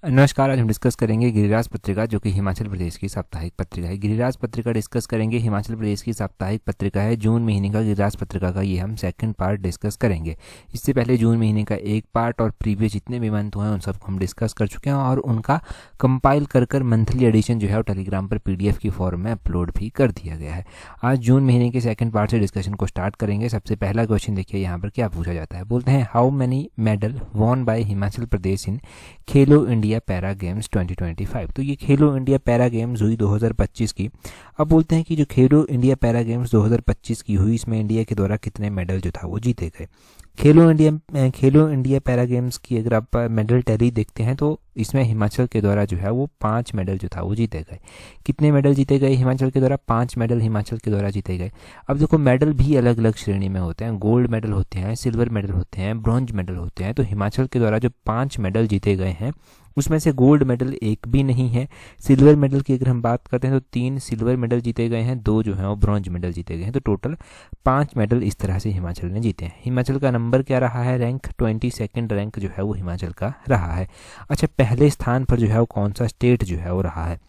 नमस्कार। आज हम डिस्कस करेंगे गिरिराज पत्रिका, जो कि हिमाचल प्रदेश की साप्ताहिक पत्रिका है। गिरिराज पत्रिका डिस्कस करेंगे। हिमाचल प्रदेश की साप्ताहिक पत्रिका है। जून महीने का गिरिराज पत्रिका का ये हम सेकंड पार्ट डिस्कस करेंगे। इससे पहले जून महीने का एक पार्ट और प्रीवियस जितने भी मंथ हुए हैं उन सबको हम डिस्कस कर चुके हैं और उनका कंपाइल कर मंथली एडिशन जो है वो टेलीग्राम पर PDF की फॉर्म में अपलोड भी कर दिया गया है। आज जून महीने के सेकंड पार्ट से डिस्कशन को स्टार्ट करेंगे। सबसे पहला क्वेश्चन देखिए यहाँ पर क्या पूछा जाता है। बोलते हैं how many medal won by Himachal Pradesh in Khelo India para games 2025। तो ये खेलो इंडिया पैरा गेम्स हुई 2025 की। अब बोलते हैं कि जो खेलो इंडिया पैरा गेम्स 2025 की हुई, इसमें इंडिया के द्वारा कितने मेडल जो था वो जीते गए। खेलो इंडिया पैरा गेम्स की अगर आप मेडल टैली देखते हैं तो इसमें हिमाचल के द्वारा जो है वो 5 मेडल जो था वो जीते गए। कितने मेडल जीते गए हिमाचल के द्वारा? 5 मेडल हिमाचल के द्वारा जीते गए। अब देखो, मेडल भी अलग अलग श्रेणी में होते हैं। गोल्ड मेडल होते हैं, सिल्वर मेडल होते हैं, ब्रॉन्ज मेडल होते हैं। तो हिमाचल के द्वारा जो 5 मेडल जीते गए हैं उसमें से गोल्ड मेडल एक भी नहीं है। सिल्वर मेडल की अगर हम बात करते हैं तो 3 सिल्वर मेडल जीते गए हैं, 2 जो हैं वो ब्रॉन्ज मेडल जीते गए हैं। तो टोटल 5 मेडल इस तरह से हिमाचल ने जीते हैं। हिमाचल का नंबर क्या रहा है? रैंक 22nd रैंक जो है वो हिमाचल का रहा है। अच्छा, पहले स्थान पर जो है वो कौन सा स्टेट जो है वो रहा है?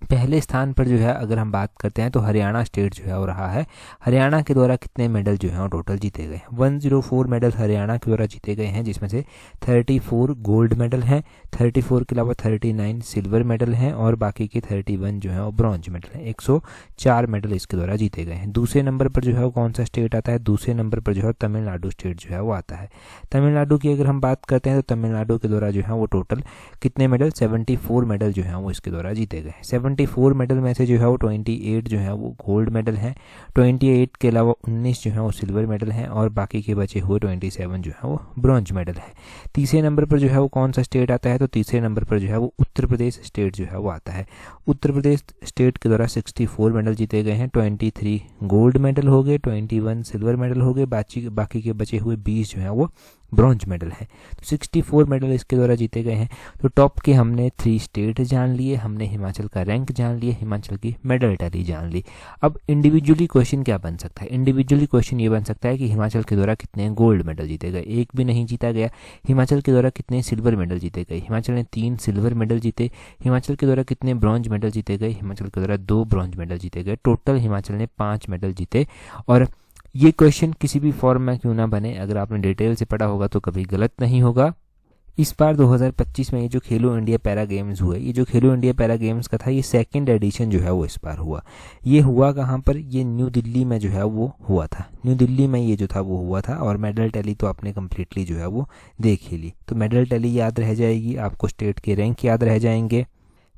पहले स्थान पर जो है अगर हम बात करते हैं तो हरियाणा स्टेट जो है वो रहा है। हरियाणा के द्वारा कितने मेडल जो हैं वो टोटल जीते गए? 104 मेडल हरियाणा के द्वारा जीते गए हैं, जिसमें से 34 गोल्ड मेडल हैं, 34 के अलावा 39 सिल्वर मेडल हैं और बाकी के 31 जो है वो ब्रॉन्ज मेडल हैं। 104 मेडल इसके द्वारा जीते गए हैं। दूसरे नंबर पर जो है वो कौन सा स्टेट आता है? दूसरे नंबर पर जो है तमिलनाडु स्टेट जो है वो आता है। तमिलनाडु की अगर हम बात करते हैं तो तमिलनाडु के द्वारा जो है वो टोटल कितने मेडल? 74 मेडल जो है वो इसके द्वारा जीते गए। 74 मेडल में से जो है वो 28 जो है वो गोल्ड मेडल हैं, 28 के अलावा 19 जो है वो सिल्वर मेडल हैं और बाकी के बचे हुए 27 जो है वो ब्रॉन्ज मेडल है। तीसरे नंबर पर जो है वो कौन सा स्टेट आता है? तो तीसरे नंबर पर जो है वो उत्तर प्रदेश स्टेट जो है वो आता है। उत्तर प्रदेश स्टेट के द्वारा 64 मेडल जीते गए हैं। 23 गोल्ड मेडल हो गए, 21 सिल्वर मेडल हो गए, बाकी के बचे हुए 20 जो है वो ब्रॉन्ज मेडल है। तो 64 मेडल इसके द्वारा जीते गए हैं। तो टॉप के हमने 3 स्टेट जान लिए, हमने हिमाचल का रैंक जान लिया, हिमाचल की मेडल टैली जान ली। अब इंडिविजुअली क्वेश्चन क्या बन सकता है? इंडिविजुअली क्वेश्चन ये बन सकता है कि हिमाचल के द्वारा कितने गोल्ड मेडल जीते गए? एक भी नहीं जीता गया। हिमाचल के द्वारा कितने सिल्वर मेडल जीते गए? हिमाचल ने 3 सिल्वर मेडल जीते। हिमाचल के द्वारा कितने ब्रॉन्ज मेडल जीते गए? हिमाचल के द्वारा 2 ब्रॉन्ज मेडल जीते गए। टोटल हिमाचल ने 5 मेडल जीते। और ये क्वेश्चन किसी भी फॉर्म में क्यों ना बने, अगर आपने डिटेल से पढ़ा होगा तो कभी गलत नहीं होगा। इस बार 2025 में ये जो खेलो इंडिया पैरा गेम्स हुए, ये जो खेलो इंडिया पैरा गेम्स का था, ये सेकंड एडिशन जो है वो इस बार हुआ। ये हुआ कहाँ पर? ये न्यू दिल्ली में जो है वो हुआ था। न्यू दिल्ली में ये जो था वो हुआ था। और मेडल टैली तो आपने कम्प्लीटली जो है वो देख ही ली। तो मेडल टैली याद रह जाएगी, आपको स्टेट के रैंक याद रह जाएंगे।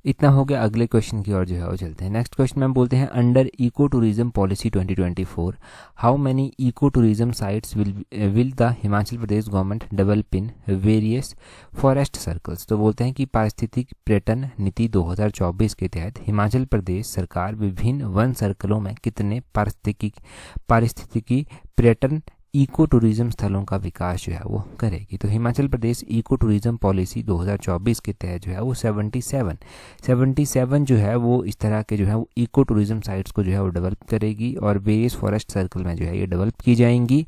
इतना हो गया। अगले क्वेश्चन की ओर जो है वो चलते हैं। नेक्स्ट क्वेश्चन में बोलते हैं under eco tourism policy 2024 how many eco tourism sites will the Himachal Pradesh government develop in various forest circles. तो बोलते हैं कि पारिस्थितिक पर्यटन नीति 2024 के तहत हिमाचल प्रदेश सरकार विभिन्न वन सर्कलों में कितने पारिस्थितिकी पर्यटन इको टूरिज्म स्थलों का विकास जो है वो करेगी। तो हिमाचल प्रदेश इको टूरिज्म पॉलिसी 2024 के तहत जो है वो 77 जो है वो इस तरह के जो है वो इको टूरिज्म साइट्स को जो है वो डेवलप करेगी और वेरियस फॉरेस्ट सर्कल में जो है ये डेवलप की जाएंगी।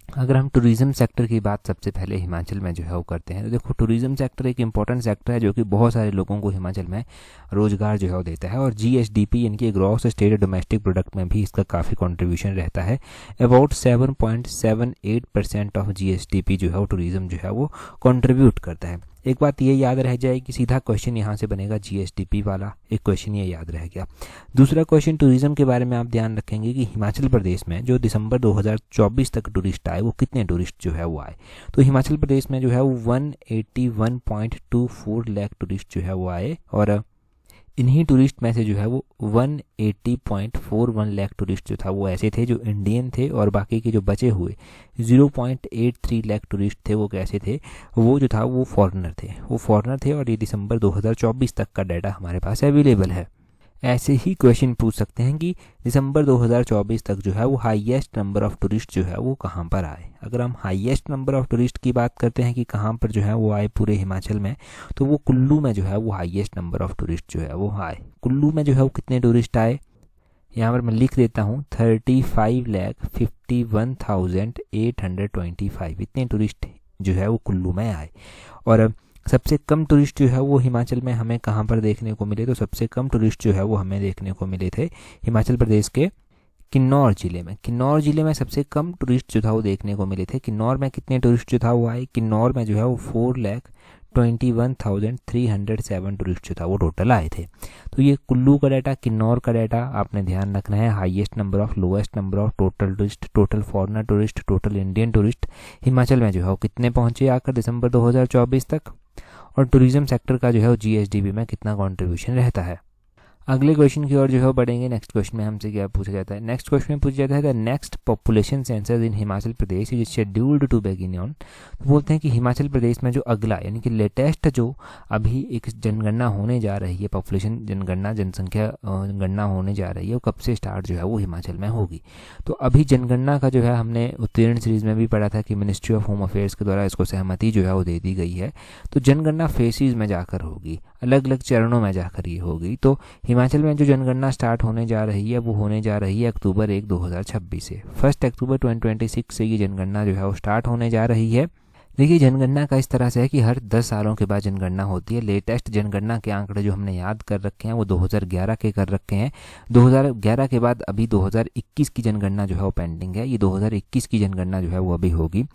अगर हम टूरिज्म सेक्टर की बात सबसे पहले हिमाचल में जो है वो करते हैं तो देखो, टूरिज्म सेक्टर एक इंपॉर्टेंट सेक्टर है जो कि बहुत सारे लोगों को हिमाचल में रोजगार जो है वो देता है। और GSDP यानी कि ग्रॉस स्टेट डोमेस्टिक प्रोडक्ट में भी इसका काफ़ी कंट्रीब्यूशन रहता है। अबाउट 7.78% ऑफ GSDP जो है वो टूरिज्म जो है वो कंट्रीब्यूट करता है। एक बात ये याद रह जाए कि सीधा क्वेश्चन यहाँ से बनेगा GSDP वाला, एक क्वेश्चन ये याद रह गया। दूसरा क्वेश्चन टूरिज्म के बारे में आप ध्यान रखेंगे कि हिमाचल प्रदेश में जो दिसंबर 2024 तक टूरिस्ट आए वो कितने टूरिस्ट जो है वो आए। तो हिमाचल प्रदेश में जो है वो 181.24 लाख टूरिस्ट जो है वो आए और इन्हीं टूरिस्ट में से जो है वो 180.41 लाख टूरिस्ट जो था वो ऐसे थे जो इंडियन थे और बाकी के जो बचे हुए 0.83 लाख टूरिस्ट थे वो कैसे थे? वो जो था वो फॉरेनर थे और ये दिसंबर 2024 तक का डाटा हमारे पास अवेलेबल है। ऐसे ही क्वेश्चन पूछ सकते हैं कि दिसंबर 2024 तक जो है वो हाईएस्ट नंबर ऑफ टूरिस्ट जो है वो कहाँ पर आए। अगर हम हाईएस्ट नंबर ऑफ टूरिस्ट की बात करते हैं कि कहाँ पर जो है वो आए पूरे हिमाचल में, तो वो कुल्लू में जो है वो हाईएस्ट नंबर ऑफ टूरिस्ट जो है वो आए। कुल्लू में जो है वो कितने टूरिस्ट आए? यहाँ पर मैं लिख देता हूँ 35,51,825 इतने टूरिस्ट जो है वो कुल्लू में आए। और सबसे कम टूरिस्ट जो है वो हिमाचल में हमें कहाँ पर देखने को मिले, तो सबसे कम टूरिस्ट जो है वो हमें देखने को मिले थे हिमाचल प्रदेश के किन्नौर जिले में। किन्नौर जिले में सबसे कम टूरिस्ट जो था वो देखने को मिले थे। किन्नौर में कितने टूरिस्ट जो था वो आए, किन्नौर में जो है वो 4,21,307 टूरिस्ट जो था वो टोटल आए थे। तो ये कुल्लू का डाटा, किन्नौर का डाटा आपने ध्यान रखना है। Highest number of, lowest number of, total tourist, total foreigner tourist, total Indian tourist Himachal में जो है वो कितने पहुंचे आकर दिसंबर 2024 तक, और टूरिज्म सेक्टर का जो है वो जीएसडीपी में कितना कंट्रीब्यूशन रहता है। अगले क्वेश्चन की ओर जो है बढ़ेंगे। नेक्स्ट क्वेश्चन में हमसे क्या पूछा जाता है, नेक्स्ट क्वेश्चन में पूछा जाता है the next population census in Himachal Pradesh is scheduled to begin on. तो बोलते हैं कि हिमाचल प्रदेश में जो अगला यानी कि लेटेस्ट जो अभी एक जनगणना होने जा रही है, पॉपुलेशन जनगणना, जनसंख्या गणना होने जा रही है, वो कब से स्टार्ट जो है वो हिमाचल में होगी। तो अभी जनगणना का जो है हमने उत्तीर्ण सीरीज में भी पढ़ा था कि मिनिस्ट्री ऑफ होम अफेयर्स के द्वारा इसको सहमति जो है वो दे दी गई है। तो जनगणना फेसेस में जाकर होगी, अलग अलग चरणों में जाकर ये होगी। तो हिमाचल में जो जनगणना स्टार्ट होने जा रही है वो होने जा रही है अक्टूबर 1, 2026 से। 1 अक्टूबर 2026 से ये जनगणना जो है वो स्टार्ट होने जा रही है। देखिए, जनगणना का इस तरह से है कि हर 10 सालों के बाद जनगणना होती है। लेटेस्ट जनगणना के आंकड़े जो हमने याद कर रखे हैं वो 2011 के कर रखे हैं। 2011 के बाद अभी 2021 की जनगणना जो है वो पेंडिंग है। ये 2021 की जनगणना जो है वो अभी होगी।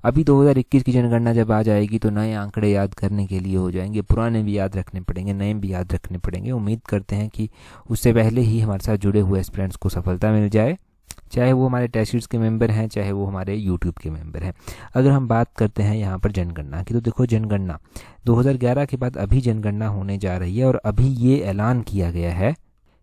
अभी 2021 की जनगणना जब आ जाएगी तो नए आंकड़े याद करने के लिए हो जाएंगे, पुराने भी याद रखने पड़ेंगे, नए भी याद रखने पड़ेंगे। उम्मीद करते हैं कि उससे पहले ही हमारे साथ जुड़े हुए एस्पिरेंट्स को सफलता मिल जाए, चाहे वो हमारे टेस्ट सीरीज के मेंबर हैं, चाहे वो हमारे यूट्यूब के मेंबर हैं। अगर हम बात करते हैं यहाँ पर जनगणना की, तो देखो जनगणना 2011 के बाद अभी जनगणना होने जा रही है, और अभी ये ऐलान किया गया है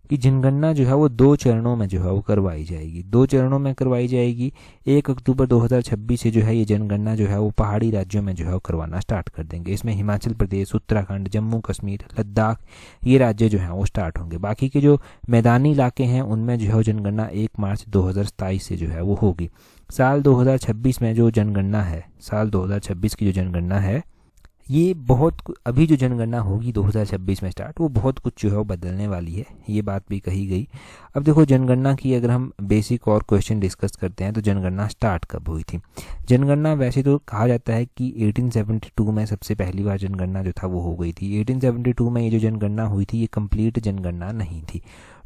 कि जनगणना जो है वो 2 चरणों में जो है वो करवाई जाएगी। 2 चरणों में करवाई जाएगी। 1 अक्टूबर 2026 से जो है ये जनगणना जो है वो पहाड़ी राज्यों में जो है वो करवाना स्टार्ट कर देंगे। इसमें हिमाचल प्रदेश, उत्तराखंड, जम्मू कश्मीर, लद्दाख, ये राज्य जो हैं वो स्टार्ट होंगे। बाकी के जो मैदानी इलाके हैं उनमें जो है जनगणना 1 मार्च 2027 से जो है वो होगी। साल 2026 में जो जनगणना है, साल 2026 की जो जनगणना है, ये बहुत अभी जो जनगणना होगी 2026 में स्टार्ट, वो बहुत कुछ जो है वो बदलने वाली है, ये बात भी कही गई। अब देखो, जनगणना की अगर हम बेसिक और क्वेश्चन डिस्कस करते हैं तो जनगणना स्टार्ट कब हुई थी। जनगणना वैसे तो कहा जाता है कि 1872 में सबसे पहली बार जनगणना जो था वो हो गई थी। 1872 में ये जो जनगणना हुई थी ये कंप्लीट जनगणना नहीं थी,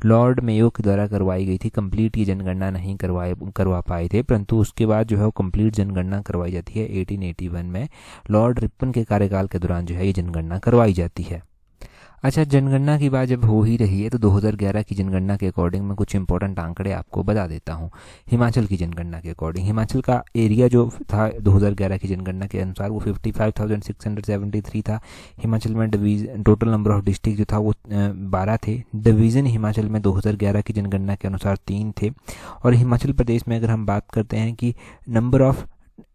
लॉर्ड मेयो के द्वारा करवाई गई थी। कंप्लीट ये जनगणना नहीं करवा पाए थे, परंतु उसके बाद जो है वो कंप्लीट जनगणना करवाई जाती है 1881 में। लॉर्ड रिपन के कार्यकाल के दौरान जो है ये जनगणना करवाई जाती है। अच्छा, जनगणना की बात जब हो ही रही है तो 2011 की जनगणना के अकॉर्डिंग मैं कुछ इंपॉर्टेंट आंकड़े आपको बता देता हूँ। हिमाचल की जनगणना के अकॉर्डिंग हिमाचल का एरिया जो था 2011 की जनगणना के अनुसार वो 55,673 था। हिमाचल में division, total number of district जो था वो 12 थे। डिवीज़न हिमाचल में 2011 की जनगणना के अनुसार 3 थे। और हिमाचल प्रदेश में अगर हम बात करते हैं कि नंबर ऑफ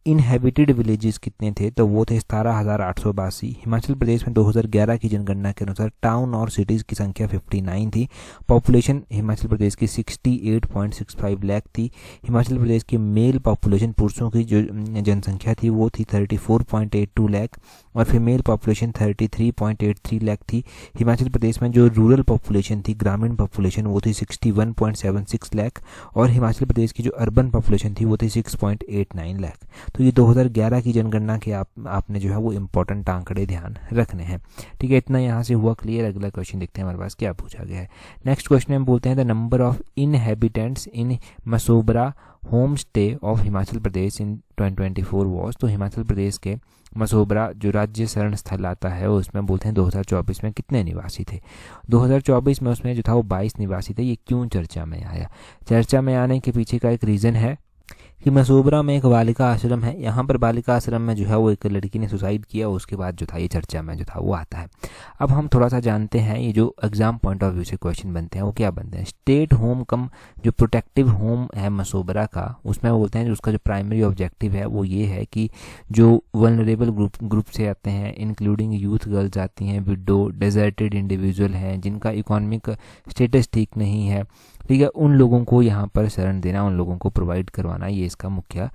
इनहेबिटेड विलेजेस कितने थे, तो वो थे 17,882। हिमाचल प्रदेश में 2011 की जनगणना के अनुसार टाउन और सिटीज़ की संख्या 59 थी। पॉपुलेशन हिमाचल प्रदेश की 68.65 लाख थी। हिमाचल प्रदेश की मेल पॉपुलेशन, पुरुषों की जो जनसंख्या थी वो थी 34.82 लाख, और फीमेल पॉपुलेशन 33.83 लाख थी। हिमाचल प्रदेश में जो रूरल पॉपुलेशन थी, ग्रामीण पॉपुलेशन, वो थी 61.76 लाख, और हिमाचल प्रदेश की जो अर्बन पॉपुलेशन थी वो थी 6.89 लाख। तो ये 2011 की जनगणना के आपने जो है वो इंपॉर्टेंट आंकड़े ध्यान रखने हैं। ठीक है, इतना यहाँ से हुआ क्लियर। अगला क्वेश्चन देखते हैं हमारे पास क्या पूछा गया है। नेक्स्ट क्वेश्चन में बोलते हैं the number of inhabitants in Mashobra home stay of Himachal Pradesh in 2024 was. तो हिमाचल प्रदेश के मसोबरा जो राज्य शरण स्थल आता है उसमें बोलते हैं 2024 में कितने निवासी थे। 2024 में उसमें जो था वो 22 निवासी थे। ये क्यों चर्चा में आया? चर्चा में आने के पीछे का एक रीज़न है कि मसोबरा में एक बालिका आश्रम है। यहाँ पर बालिका आश्रम में जो है वो एक लड़की ने सुसाइड किया, उसके बाद जो था ये चर्चा में जो था वो आता है। अब हम थोड़ा सा जानते हैं ये जो एग्जाम पॉइंट ऑफ व्यू से क्वेश्चन बनते हैं वो क्या बनते हैं। स्टेट होम कम जो प्रोटेक्टिव होम है मसोबरा का, उसमें बोलते हैं उसका जो प्राइमरी ऑब्जेक्टिव है वो ये है कि जो वल्नरेबल ग्रुप से आते हैं, इंक्लूडिंग यूथ गर्ल्स आती हैं, विडो, डेजर्टेड इंडिविजुअल हैं, जिनका इकोनॉमिक स्टेटस ठीक नहीं है, ठीक है, उन लोगों को यहाँ पर शरण देना, उन लोगों को प्रोवाइड करवाना, ये इसका मुख्य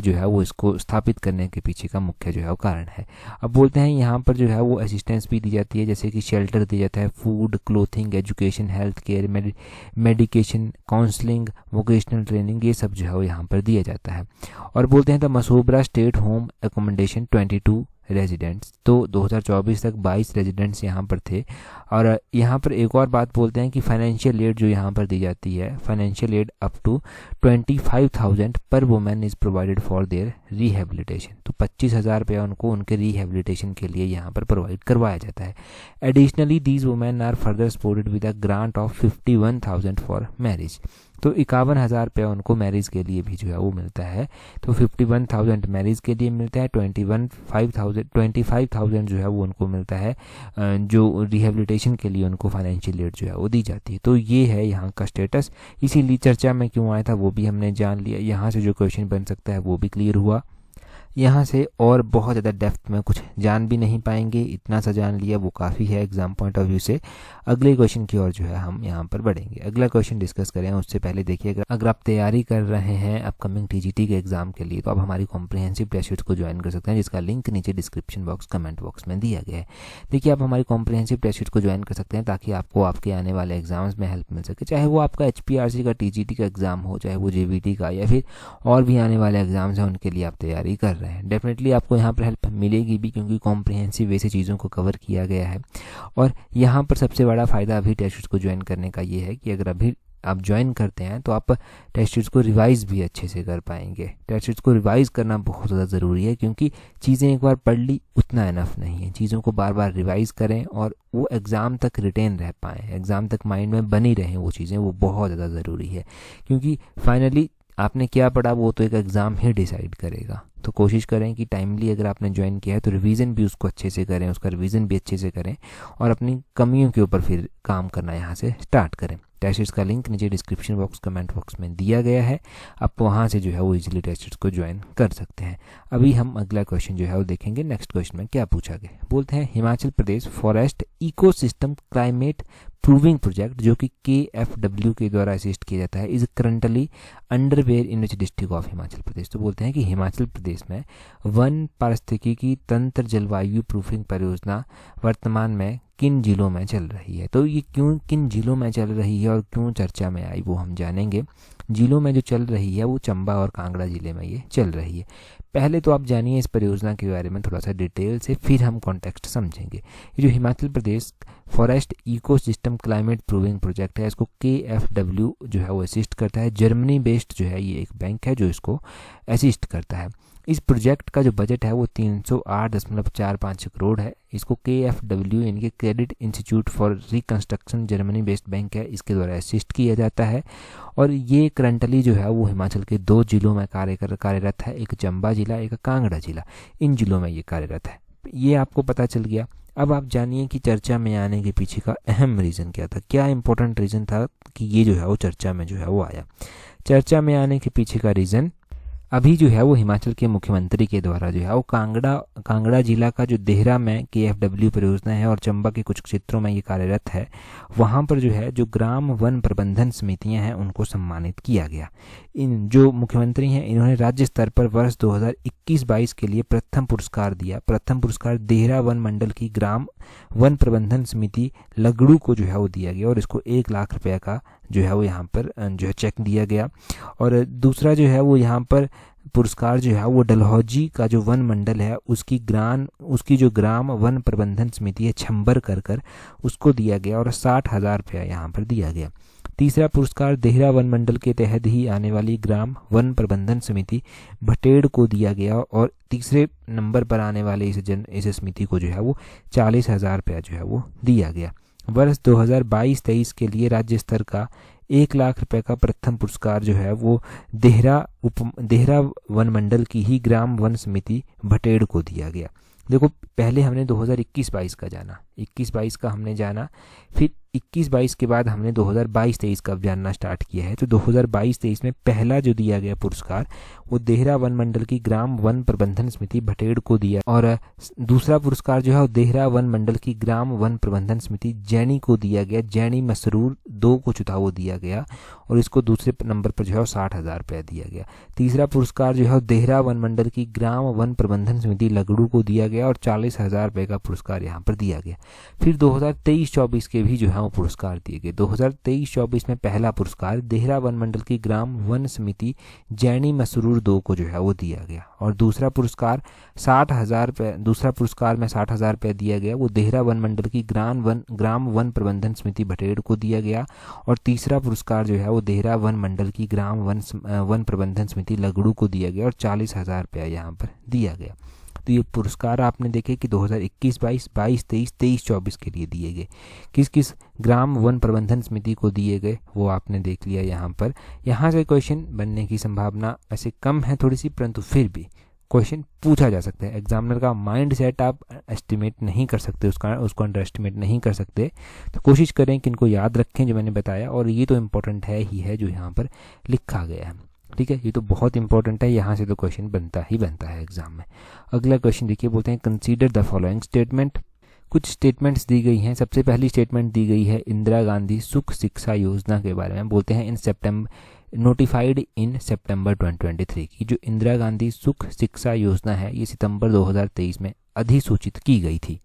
जो है वो इसको स्थापित करने के पीछे का मुख्य जो है वो कारण है। अब बोलते हैं यहाँ पर जो है वो असिस्टेंस भी दी जाती है, जैसे कि शेल्टर दिया जाता है, food, clothing, education, health care, medication, counselling, vocational training, ये सब जो है वो यहाँ पर दिया जाता है। और बोलते हैं the Mashobra state home accommodation 22 residents. तो 2024 तक 22 रेजिडेंट्स यहाँ पर थे। और यहाँ पर एक और बात बोलते हैं कि फाइनेंशियल एड जो यहाँ पर दी जाती है, फाइनेंशियल एड अप टू 25,000 पर women is provided for their rehabilitation. तो 25,000 रुपया उनको उनके रिहेबिलिटेशन के लिए यहाँ पर प्रोवाइड करवाया जाता है। Additionally these women are further supported with a grant of 51,000 for marriage. तो 51,000 रुपया उनको मैरिज के लिए भी जो है वो मिलता है। तो 51,000 मैरिज के लिए मिलता है, 25,000 जो है वो उनको मिलता है जो रिहेबिलिटेशन के लिए उनको फाइनेंशियल एड जो है वो दी जाती है। तो ये है यहाँ का स्टेटस। इसीलिए चर्चा में क्यों आया था वो भी हमने जान लिया। यहाँ से जो क्वेश्चन बन सकता है वो भी क्लियर हुआ। यहाँ से और बहुत ज़्यादा डेप्थ में कुछ जान भी नहीं पाएंगे, इतना सा जान लिया वो काफ़ी है एग्जाम पॉइंट ऑफ व्यू से। अगले क्वेश्चन की ओर जो है हम यहाँ पर बढ़ेंगे। अगला क्वेश्चन डिस्कस करें उससे पहले देखिए, अगर आप तैयारी कर रहे हैं अपकमिंग टीजीटी के एग्जाम के लिए तो आप हमारी कॉम्प्रिहेंसिव टेस्ट सीरीज को ज्वाइन कर सकते हैं, जिसका लिंक नीचे डिस्क्रिप्शन बॉक्स कमेंट बॉक्स में दिया गया है। देखिए, आप हमारी कॉम्प्रिहेंसिव टेस्ट सीरीज को ज्वाइन कर सकते हैं ताकि आपको आपके आने वाले एग्जाम्स में हेल्प मिल सके, चाहे वो आपका HPRC का टीजीटी का एग्जाम हो, चाहे वो JVT का, या फिर और भी आने वाले एग्जाम्स हैं उनके लिए आप तैयारी कर रहे हैं। डेफिनेटली आपको यहाँ पर हेल्प मिलेगी भी, क्योंकि कॉम्प्रिहेंसिव वे से चीज़ों को कवर किया गया है। और यहाँ पर सबसे बड़ा फ़ायदा अभी टेस्ट सीरीज को ज्वाइन करने का ये है कि अगर अभी आप ज्वाइन करते हैं तो आप टेस्ट सीरीज को रिवाइज भी अच्छे से कर पाएंगे। टेस्ट सीरीज को रिवाइज करना बहुत ज़्यादा ज़रूरी है, क्योंकि चीज़ें एक बार पढ़ ली उतना इनफ नहीं है। चीज़ों को बार बार रिवाइज करें और वो एग्ज़ाम तक रिटेन रह पाएँ, एग्ज़ाम तक माइंड में बनी रहें वो चीज़ें, वो बहुत ज़्यादा ज़रूरी है। क्योंकि फाइनली आपने क्या पढ़ा वो तो एक एग्ज़ाम ही डिसाइड करेगा। तो कोशिश करें कि टाइमली अगर आपने ज्वाइन किया है तो रिवीजन भी उसको अच्छे से करें, उसका रिवीजन भी अच्छे से करें और अपनी कमियों के ऊपर फिर काम करना यहाँ से स्टार्ट करें। टेस्ट सीरीज का लिंक नीचे डिस्क्रिप्शन बॉक्स कमेंट बॉक्स में दिया गया है, आप वहाँ से जो है वो इजीली टेस्ट सीरीज को ज्वाइन कर सकते हैं। अभी हम अगला क्वेश्चन जो है वो देखेंगे। नेक्स्ट क्वेश्चन में क्या पूछा गया, बोलते हैं Himachal Pradesh forest ecosystem climate proofing project, जो कि KFW के द्वारा असिस्ट किया जाता है, is currently underway in which district of Himachal Pradesh. तो बोलते हैं कि हिमाचल प्रदेश में वन पारिस्थितिकी तंत्र जलवायु प्रूफिंग परियोजना वर्तमान में किन जिलों में चल रही है। तो ये क्यों किन जिलों में चल रही है और क्यों चर्चा में आई वो हम जानेंगे। जिलों में जो चल रही है वो चंबा और कांगड़ा जिले में ये चल रही है। पहले तो आप जानिए इस परियोजना के बारे में थोड़ा सा डिटेल से, फिर हम कॉन्टेक्स्ट समझेंगे। ये जो Himachal Pradesh forest ecosystem climate proofing project है, इसको KFW जो है वो असिस्ट करता है। जर्मनी बेस्ड जो है ये एक बैंक है जो इसको असिस्ट करता है। इस प्रोजेक्ट का जो बजट है वो 308.45 करोड़ है। इसको KFW यानी credit institute for reconstruction Germany based bank है, इसके द्वारा असिस्ट किया जाता है। और ये करंटली जो है वो हिमाचल के 2 जिलों में कार्यरत है, एक चंबा जिला, एक कांगड़ा जिला। इन जिलों में ये कार्यरत है। ये आपको पता चल गया। अब आप जानिए कि चर्चा में आने के पीछे का अहम रीज़न क्या था, क्या इंपॉर्टेंट रीज़न था कि ये जो है वो चर्चा में जो है वो आया। चर्चा में आने के पीछे का रीज़न, अभी जो है वो हिमाचल के मुख्यमंत्री के द्वारा जो है वो कांगड़ा जिला का जो देहरा में KFW परियोजना है और चंबा के कुछ क्षेत्रों में ये कार्यरत है, वहाँ पर जो है जो ग्राम वन प्रबंधन समितियाँ हैं उनको सम्मानित किया गया। इन जो मुख्यमंत्री हैं इन्होंने राज्य स्तर पर वर्ष 2021-22 के लिए प्रथम पुरस्कार दिया। प्रथम पुरस्कार देहरा वन मंडल की ग्राम वन प्रबंधन समिति लगड़ू को जो है वो दिया गया और इसको 1 लाख रुपये का जो है वो यहाँ पर जो है चेक दिया गया। और दूसरा जो है वो यहाँ पर पुरस्कार जो है वो डलहौजी का जो वन मंडल है उसकी जो ग्राम वन प्रबंधन समिति है छंबर कर उसको दिया गया और 60,000 रुपया यहाँ पर दिया गया। तीसरा पुरस्कार देहरा वन मंडल के तहत ही आने वाली ग्राम वन प्रबंधन समिति भटेड़ को दिया गया और तीसरे नंबर पर आने वाले इस समिति को जो है वो 40,000 रुपया जो है वो दिया गया। वर्ष 2022-23 के लिए राज्य स्तर का 1 लाख रुपए का प्रथम पुरस्कार जो है वो देहरा वन मंडल की ही ग्राम वन समिति भटेड़ को दिया गया। देखो, पहले हमने 2021-22 का जाना, 21-22 का हमने जाना, फिर 21-22 के बाद हमने 2022-23 का जानना स्टार्ट किया है। तो 2022-23 में पहला जो दिया गया पुरस्कार वो देहरा वन मंडल की ग्राम वन प्रबंधन समिति भटेड़ को दिया और दूसरा पुरस्कार जो है वो देहरा वन मंडल की ग्राम वन प्रबंधन समिति जैनी को दिया गया। जैनी मसरूर 2 को जो था वो दिया गया और इसको दूसरे नंबर पर जो है 60,000 रुपया दिया गया। तीसरा पुरस्कार जो है देहरा वन मंडल की ग्राम वन प्रबंधन समिति लगड़ू को दिया गया और 40,000 रुपये का पुरस्कार यहाँ पर दिया गया। फिर 2023-24 के भी जो है वो पुरस्कार दिए गए। 2023-24 में पहला पुरस्कार देहरा वन मंडल की ग्राम वन समिति जैनी मसरूर 2 को जो है वो दिया गया और दूसरा पुरस्कार 60,000 रुपये, दूसरा पुरस्कार में 60,000 रुपये दिया गया, वो देहरा वन मंडल की ग्राम वन प्रबंधन समिति भटेड़ को दिया गया और तीसरा पुरस्कार जो है वो देहरा वन मंडल की ग्राम वन प्रबंधन समिति लगड़ू को दिया गया और 40,000 रुपया यहाँ पर दिया गया। तो ये पुरस्कार आपने देखे कि 2021-22, 22-23, 23-24 के लिए दिए गए। किस किस ग्राम वन प्रबंधन समिति को दिए गए वो आपने देख लिया यहाँ पर। यहाँ से क्वेश्चन बनने की संभावना ऐसे कम है थोड़ी सी, परंतु फिर भी क्वेश्चन पूछा जा सकता है। एग्जामिनर का माइंड सेट आप एस्टिमेट नहीं कर सकते, उसको अंडर एस्टिमेट नहीं कर सकते। तो कोशिश करें कि इनको याद रखें जो मैंने बताया, और ये तो इम्पोर्टेंट है ही है जो यहाँ पर लिखा गया है। ठीक है, ये तो बहुत इंपॉर्टेंट है, यहाँ से तो क्वेश्चन बनता ही बनता है एग्जाम में। अगला क्वेश्चन देखिए, बोलते हैं कंसीडर द फॉलोइंग स्टेटमेंट। कुछ स्टेटमेंट्स दी गई हैं। सबसे पहली स्टेटमेंट दी गई है इंदिरा गांधी सुख शिक्षा योजना के बारे में। बोलते हैं नोटिफाइड इन सितंबर 2023 की जो इंदिरा गांधी सुख शिक्षा योजना है ये सितंबर 2023 में अधिसूचित की गई थी।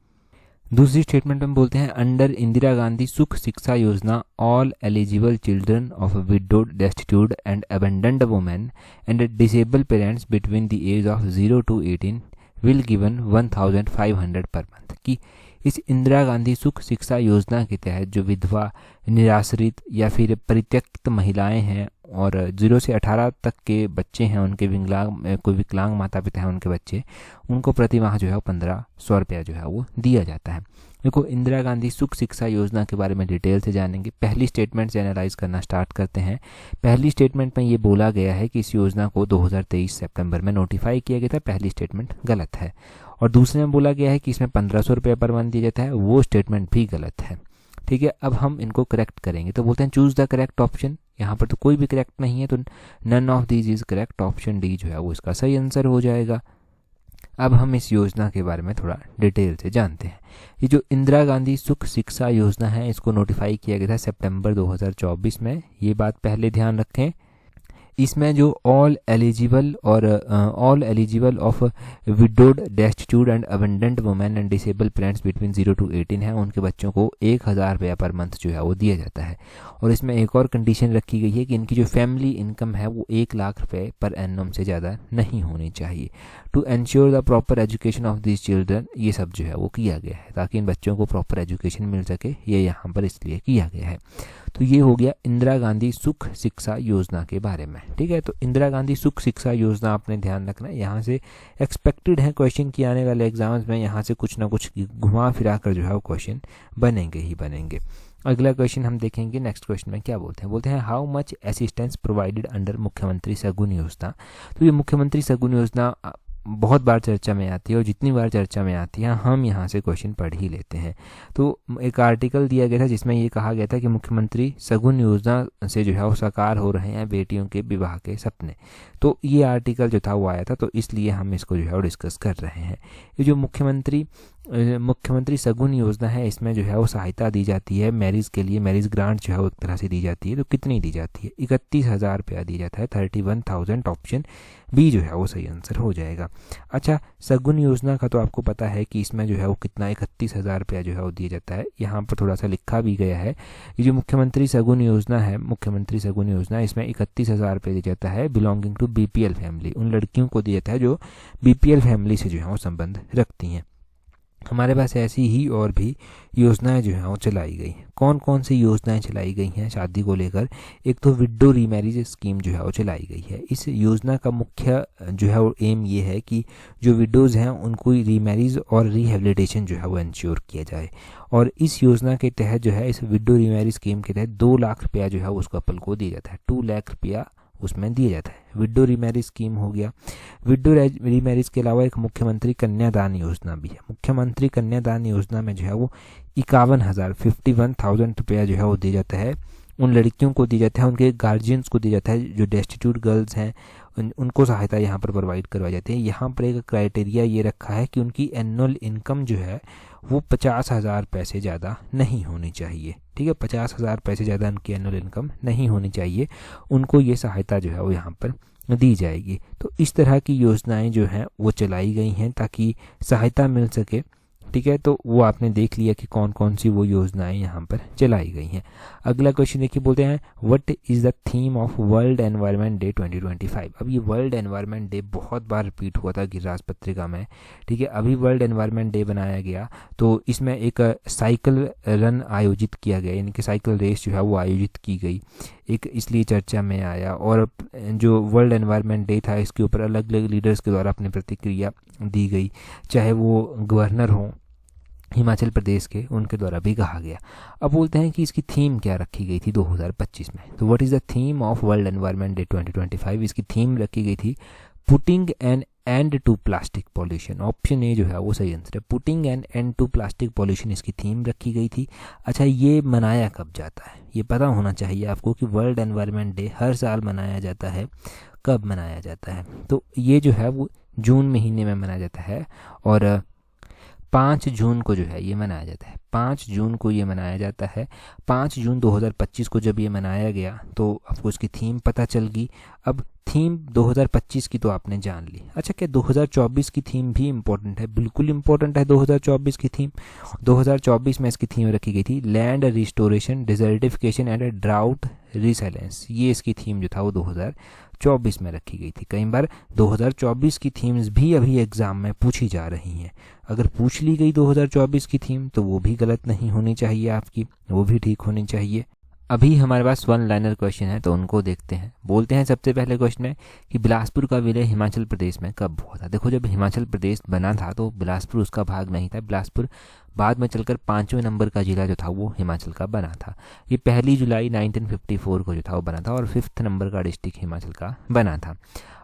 दूसरी स्टेटमेंट में बोलते हैं under Indira Gandhi Sukh Shiksha Yojana all eligible children of widowed, destitute and abandoned women and disable parents between the age of 0 to 18 will given 1,500 per month. की इस इंदिरा गांधी सुख शिक्षा योजना के तहत जो विधवा, निराश्रित या फिर परित्यक्त महिलाएं हैं और 0 से 18 तक के बच्चे हैं, उनके कोई विकलांग माता पिता हैं उनके बच्चे, उनको प्रति माह जो है 1,500 रुपया जो है वो दिया जाता है। देखो, इंदिरा गांधी सुख शिक्षा योजना के बारे में डिटेल से जानेंगे। पहली स्टेटमेंट से एनालाइज करना स्टार्ट करते हैं। पहली स्टेटमेंट में ये बोला गया है कि इस योजना को 2023 सितंबर में नोटिफाई किया गया था। पहली स्टेटमेंट गलत है। और दूसरे में बोला गया है कि इसमें 1,500 रुपये पर मंथ दिया जाता है, वो स्टेटमेंट भी गलत है। ठीक है, अब हम इनको करेक्ट करेंगे। तो बोलते हैं चूज द करेक्ट ऑप्शन। यहाँ पर तो कोई भी करेक्ट नहीं है, तो none of these is correct. Option D जो है वो इसका सही आंसर हो जाएगा। अब हम इस योजना के बारे में थोड़ा डिटेल से जानते हैं। ये जो इंदिरा गांधी सुख शिक्षा योजना है इसको नोटिफाई किया गया था सितंबर 2024 में। ये बात पहले ध्यान रखें। इसमें जो all eligible of widowed, destitute and abandoned women and disable parents between 0 to 18 है, उनके बच्चों को 1,000 रुपया पर मंथ जो है वो दिया जाता है। और इसमें एक और कंडीशन रखी गई है कि इनकी जो फैमिली इनकम है वो 1 लाख रुपये पर एनम से ज़्यादा नहीं होनी चाहिए। To ensure the proper education of this children, ये सब जो है वो किया गया है ताकि इन बच्चों को प्रॉपर एजुकेशन मिल सके। ये यहाँ पर इसलिए किया गया है। तो ये हो गया इंदिरा गांधी सुख शिक्षा योजना के बारे में। ठीक है, तो इंदिरा गांधी सुख शिक्षा योजना आपने ध्यान रखना है। यहाँ से एक्सपेक्टेड है क्वेश्चन की आने वाले एग्जाम्स में, यहाँ से कुछ ना कुछ घुमा फिरा कर जो है वो क्वेश्चन बनेंगे ही बनेंगे। अगला क्वेश्चन हम देखेंगे। नेक्स्ट क्वेश्चन में क्या बोलते हैं how much assistance provided under मुख्यमंत्री शगुन योजना। तो ये मुख्यमंत्री शगुन योजना बहुत बार चर्चा में आती है और जितनी बार चर्चा में आती है हम यहाँ से क्वेश्चन पढ़ ही लेते हैं। तो एक आर्टिकल दिया गया था जिसमें ये कहा गया था कि मुख्यमंत्री शगुन योजना से जो है वो साकार हो रहे हैं बेटियों के विवाह के सपने। तो ये आर्टिकल जो था वो आया था, तो इसलिए हम इसको जो है वो डिस्कस कर रहे हैं। ये जो मुख्यमंत्री शगुन योजना है इसमें जो है वो सहायता दी जाती है मैरिज के लिए। मैरिज ग्रांट जो है वो एक तरह से दी जाती है। तो कितनी दी जाती है? 31,000 रुपया दी जाता है, 31,000। ऑप्शन बी जो है वो सही आंसर हो जाएगा। अच्छा, शगुन योजना का तो आपको पता है कि इसमें जो है वो कितना 31,000 रुपया जो है वो दिया जाता है। यहाँ पर थोड़ा सा लिखा भी गया है। ये जो मुख्यमंत्री शगुन योजना है, मुख्यमंत्री शगुन योजना, इसमें 31,000 रुपये दिया जाता है बिलोंगिंग टू BPL फैमिली। उन लड़कियों को दिया जाता है जो BPL फैमिली से जो है वो संबंध रखती हैं। हमारे पास ऐसी ही और भी योजनाएं जो हैं वो चलाई गई हैं। कौन कौन सी योजनाएं चलाई गई हैं शादी को लेकर? एक तो विडो रीमैरिज स्कीम जो है वो चलाई गई है। इस योजना का मुख्य जो है वो एम ये है कि जो विडोज़ हैं उनको रीमैरिज और रिहेबिलिटेशन जो है वो इंश्योर किया जाए। और इस योजना के तहत जो है, इस विडो रीमैरिज स्कीम के तहत 2 लाख रुपया जो है उस कपल को दिया जाता है। 2 लाख रुपया उसमें दिया जाता है। विडो रीमैरिज स्कीम हो गया। विडो रीमैरिज के अलावा एक मुख्यमंत्री कन्यादान योजना भी है। मुख्यमंत्री कन्यादान योजना में जो है वो 51,000 रुपया जो है वो दिया जाता है उन लड़कियों को दी जाता है, उनके गार्जियंस को दिया जाता है जो डेस्टिट्यूट गर्ल्स हैं, उनको सहायता यहाँ पर प्रोवाइड करवाई जाती है। यहाँ पर एक क्राइटेरिया ये रखा है कि उनकी एनुअल इनकम जो है वो 50,000 पैसे ज़्यादा नहीं होनी चाहिए। ठीक है, 50,000 पैसे ज़्यादा उनकी एनुअल इनकम नहीं होनी चाहिए, उनको ये सहायता जो है वो यहाँ पर दी जाएगी। तो इस तरह की योजनाएं जो हैं वो चलाई गई हैं ताकि सहायता मिल सके। ठीक है, तो वो आपने देख लिया कि कौन कौन सी वो योजनाएं यहाँ पर चलाई गई हैं। अगला क्वेश्चन देखिए, बोलते हैं what is the theme of world environment day 2025। अब ये वर्ल्ड एनवायरनमेंट डे बहुत बार रिपीट हुआ था गिरिराज पत्रिका में। ठीक है, अभी वर्ल्ड एनवायरनमेंट डे बनाया गया तो इसमें एक साइकिल रन आयोजित किया गया, यानी कि साइकिल रेस जो है वो आयोजित की गई, एक इसलिए चर्चा में आया। और जो वर्ल्ड एनवायरनमेंट डे था इसके ऊपर अलग अलग लीडर्स के द्वारा अपनी प्रतिक्रिया दी गई, चाहे वो गवर्नर हों हिमाचल प्रदेश के, उनके द्वारा भी कहा गया। अब बोलते हैं कि इसकी थीम क्या रखी गई थी 2025 में। तो what is the theme of world environment day 2025। इसकी थीम रखी गई थी putting an end to plastic pollution. Option A जो है वो सही आंसर है, putting an end to plastic pollution इसकी थीम रखी गई थी। अच्छा, ये मनाया कब जाता है ये पता होना चाहिए आपको कि वर्ल्ड एनवायरनमेंट डे हर साल मनाया जाता है। कब मनाया जाता है? तो ये जो है वो जून महीने में मनाया जाता है और 5 जून को जो है ये मनाया जाता है। 5 जून को ये मनाया जाता है। 5 जून 2025 को जब ये मनाया गया तो आपको इसकी थीम पता चल गई। अब थीम 2025 की तो आपने जान ली। अच्छा, क्या 2024 की थीम भी इम्पोर्टेंट है? बिल्कुल इम्पोर्टेंट है 2024 की थीम। 2024 में इसकी थीम रखी गई थी land restoration, desertification and drought resilience. ये इसकी थीम जो था वो 2024 में रखी गई थी। कई बार 2024 की थीम्स भी अभी एग्जाम में पूछी जा रही हैं। अगर पूछ ली गई 2024 की थीम तो वो भी गलत नहीं होनी चाहिए आपकी, वो भी ठीक होनी चाहिए। अभी हमारे पास वन लाइनर क्वेश्चन है तो उनको देखते हैं। बोलते हैं सबसे पहले क्वेश्चन है कि बिलासपुर का विलय हिमाचल प्रदेश में कब हुआ था। देखो, जब हिमाचल प्रदेश बना था तो बिलासपुर उसका भाग नहीं था। बिलासपुर बाद में चलकर 5वें नंबर का जिला जो था वो हिमाचल का बना था। ये 1 जुलाई 1954 को जो था वो बना था और 5th नंबर का डिस्ट्रिक्ट हिमाचल का बना था।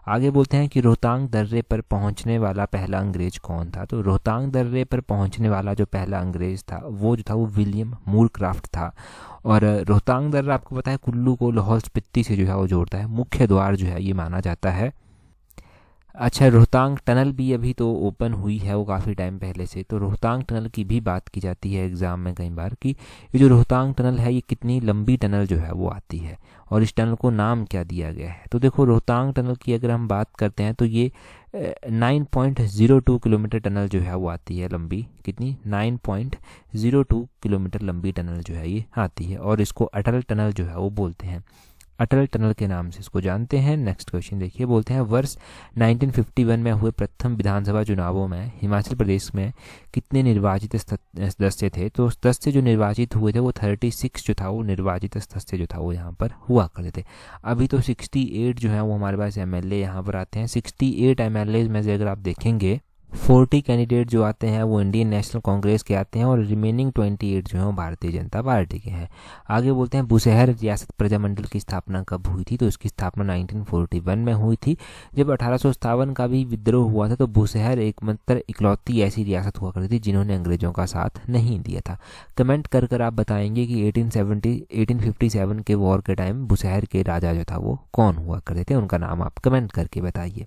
आगे बोलते हैं कि रोहतांग दर्रे पर पहुंचने वाला पहला अंग्रेज कौन था। तो रोहतांग दर्रे पर पहुंचने वाला जो पहला अंग्रेज था वो जो था वो विलियम मूरक्राफ्ट था। और रोहतांग दर्रा आपको पता है कुल्लू को लाहौल स्पीति से जो है वो जोड़ता है, मुख्य द्वार जो है ये माना जाता है। अच्छा, रोहतांग टनल भी अभी तो ओपन हुई है वो काफ़ी टाइम पहले से, तो रोहतांग टनल की भी बात की जाती है एग्ज़ाम में कई बार कि ये जो रोहतांग टनल है ये कितनी लंबी टनल जो है वो आती है और इस टनल को नाम क्या दिया गया है। तो देखो, रोहतांग टनल की अगर हम बात करते हैं तो ये 9.02 किलोमीटर टनल जो है वो आती है लंबी। कितनी? 9.02 किलोमीटर लंबी टनल जो है ये आती है और इसको अटल टनल जो है वो बोलते हैं। अटल टनल के नाम से इसको जानते हैं। नेक्स्ट क्वेश्चन देखिए, बोलते हैं वर्ष 1951 में हुए प्रथम विधानसभा चुनावों में हिमाचल प्रदेश में कितने निर्वाचित सदस्य थे। तो सदस्य जो निर्वाचित हुए थे वो 36 जो था वो निर्वाचित सदस्य जो था वो यहाँ पर हुआ करते थे। अभी तो 68 जो है वो हमारे पास MLA यहाँ पर आते हैं। 68 MLA में से अगर आप देखेंगे 40 कैंडिडेट जो आते हैं वो इंडियन नेशनल कांग्रेस के आते हैं और रिमेनिंग 28 जो है वो भारतीय जनता पार्टी के हैं। आगे बोलते हैं बुशहर रियासत प्रजामंडल की स्थापना कब हुई थी। तो इसकी स्थापना 1941 में हुई थी। जब 1857 का भी विद्रोह हुआ था तो बुशहर एकमात्र इकलौती ऐसी रियासत हुआ करती थी जिन्होंने अंग्रेजों का साथ नहीं दिया था। कमेंट कर कर आप बताएंगे कि 1857 के वॉर के टाइम बुशहर के राजा जो था वो कौन हुआ करते थे, उनका नाम आप कमेंट करके बताइए।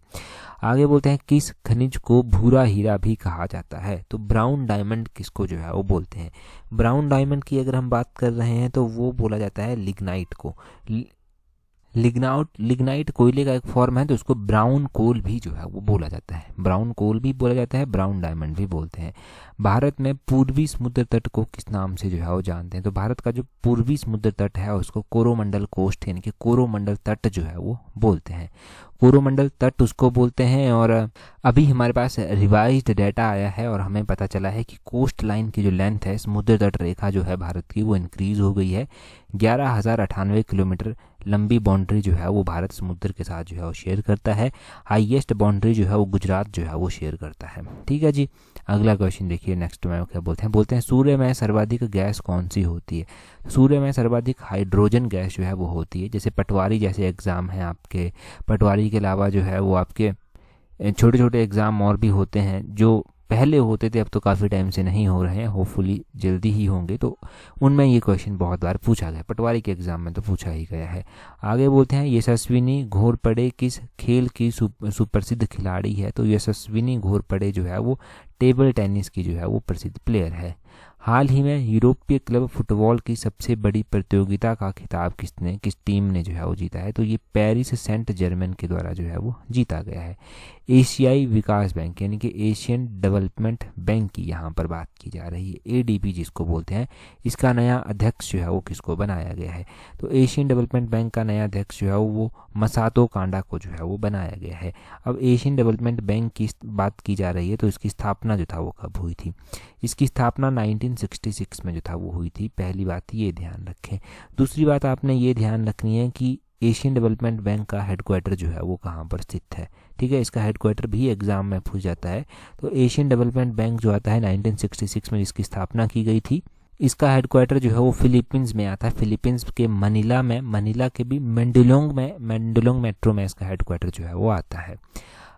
आगे बोलते हैं किस खनिज को भूरा हीरा भी कहा जाता है। तो ब्राउन डायमंड किसको जो है वो बोलते हैं। ब्राउन डायमंड की अगर हम बात कर रहे हैं तो वो बोला जाता है लिग्नाइट को। लिग्नाइट कोयले का एक फॉर्म है तो उसको ब्राउन कोल भी जो है वो बोला जाता है। ब्राउन कोल भी बोला जाता है, ब्राउन डायमंड भी बोलते हैं। भारत में पूर्वी समुद्र तट को किस नाम से जो है वो जानते हैं। तो भारत का जो पूर्वी समुद्र तट है उसको कोरोमंडल कोस्ट यानी कि कोरोमंडल तट जो है वो बोलते हैं। कोरोमंडल तट उसको बोलते हैं। और अभी हमारे पास रिवाइज्ड डाटा आया है और हमें पता चला है कि कोस्ट लाइन की जो लेंथ है, समुद्र तट रेखा जो है भारत की, वो इंक्रीज हो गई है। 11,098 किलोमीटर लंबी बाउंड्री जो है वो भारत समुद्र के साथ जो है वो शेयर करता है। हाईएस्ट बाउंड्री जो है वो गुजरात जो है वो शेयर करता है। ठीक है जी, अगला क्वेश्चन देखिए। नेक्स्ट में क्या बोलते हैं सूर्य में सर्वाधिक गैस कौन सी होती है। सूर्य में सर्वाधिक हाइड्रोजन गैस जो है वो होती है। जैसे पटवारी जैसे एग्जाम है आपके, पटवारी के अलावा जो है वो आपके छोटे छोटे एग्जाम और भी होते हैं जो पहले होते थे, अब तो काफ़ी टाइम से नहीं हो रहे हैं, होपफुली जल्दी ही होंगे। तो उनमें ये क्वेश्चन बहुत बार पूछा गया, पटवारी के एग्जाम में तो पूछा ही गया है। आगे बोलते हैं यशस्विनी घोरपड़े किस खेल की सुप्रसिद्ध खिलाड़ी है। तो यशस्विनी घोरपड़े जो है वो टेबल टेनिस की जो है वो प्रसिद्ध प्लेयर है। हाल ही में यूरोपीय क्लब फुटबॉल की सबसे बड़ी प्रतियोगिता का खिताब किस टीम ने जो है वो जीता है। तो ये पेरिस सेंट जर्मन के द्वारा जो है वो जीता गया है। एशियाई विकास बैंक यानी कि एशियन डेवलपमेंट बैंक की यहाँ पर बात की जा रही है, एडीबी जिसको बोलते हैं। इसका नया अध्यक्ष जो है वो किसको बनाया गया है। तो एशियन डेवलपमेंट बैंक का नया अध्यक्ष जो है वो मसातो कांडा को जो है वो बनाया गया है। अब एशियन डेवलपमेंट बैंक की बात की जा रही है, तो इसकी स्थापना जो था वो कब हुई थी। इसकी स्थापना 1966 में जो था वो हुई थी। पहली बात ये ध्यान रखें। दूसरी बात आपने ये ध्यान रखनी है कि एशियन डेवलपमेंट बैंक का हेडक्वार्टर जो है वो कहाँ पर स्थित है। ठीक है, इसका हेडक्वार्टर भी एग्जाम में पूछ जाता है। तो एशियन डेवलपमेंट बैंक जो आता है 1966 में जिसकी स्थापना की गई थी, इसका हेडक्वार्टर जो है वो फिलीपींस में आता है। फिलीपींस के मनीला में, मनीला के भी मेंडुलोंग मेट्रो में इसका हेडक्वार्टर जो है वो आता है।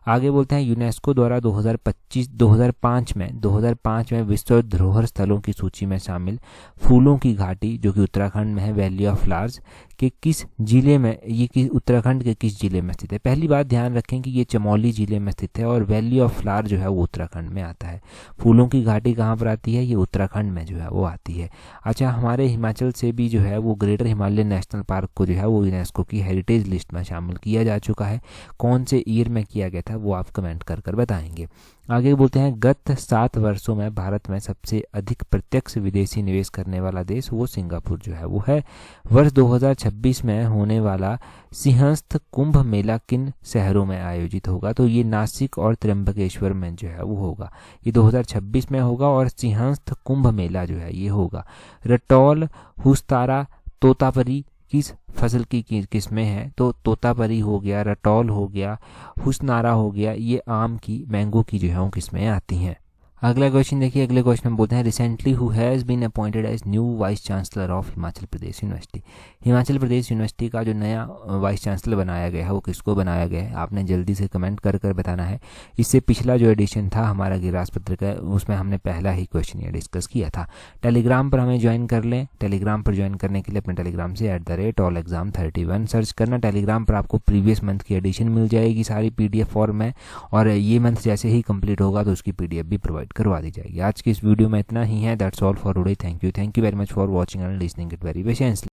आगे बोलते हैं यूनेस्को द्वारा 2005 में विश्व धरोहर स्थलों की सूची में शामिल फूलों की घाटी जो कि उत्तराखंड में है, वैली ऑफ फ्लावर्स के किस जिले में, ये उत्तराखंड के किस जिले में स्थित है। पहली बात ध्यान रखें कि ये चमोली जिले में स्थित है और वैली ऑफ फ्लावर जो है वो उत्तराखंड में आता है। फूलों की घाटी कहाँ पर आती है, ये उत्तराखंड में जो है वो आती है। अच्छा, हमारे हिमाचल से भी जो है वो ग्रेटर हिमालयन नेशनल पार्क को जो है वो यूनेस्को की हेरिटेज लिस्ट में शामिल किया जा चुका है। कौन से ईयर में किया गया था वो आप कमेंट कर बताएंगे। आगे बोलते हैं गत 7 वर्षों में भारत में सबसे अधिक प्रत्यक्ष विदेशी निवेश करने वाला देश वो सिंगापुर जो है वो है। वर्ष 2026 में होने वाला सिंहस्थ कुंभ मेला किन शहरों में आयोजित होगा। तो ये नासिक और त्र्यंबकेश्वर में जो है वो होगा। ये 2026 में होगा और सिंहस्थ कुंभ मेला जो है ये होगा। रटौल, हुस्तारा, तोतापरी किस फसल की किस्में हैं। तो तोतापरी हो गया, रटौल हो गया, हुस्नारा हो गया, ये आम की, मैंगो की जो है वो किस्में आती हैं। अगला क्वेश्चन देखिए। अगले क्वेश्चन में बोलते हैं recently who has been appointed as new vice chancellor of Himachal Pradesh university. Himachal Pradesh university का जो नया वाइस चांसलर बनाया गया है वो किसको बनाया गया है, आपने जल्दी से कमेंट कर बताना है। इससे पिछला जो एडिशन था हमारा गिरिराज पत्र का, उसमें हमने पहला ही क्वेश्चन ये डिस्कस किया था। टेलीग्राम पर हमें ज्वाइन कर लें। टेलीग्राम पर ज्वाइन करने के लिए अपने टेलीग्राम से @allexam31 सर्च करना। टेलीग्राम पर आपको प्रीवियस मंथ की एडिशन मिल जाएगी सारी PDF फॉर्म में, और ये मंथ जैसे ही कंप्लीट होगा तो उसकी PDF भी प्रोवाइड करवा दी जाएगी। आज की इस वीडियो में इतना ही है। That's all for today. Thank you very much for watching and listening it very patiently.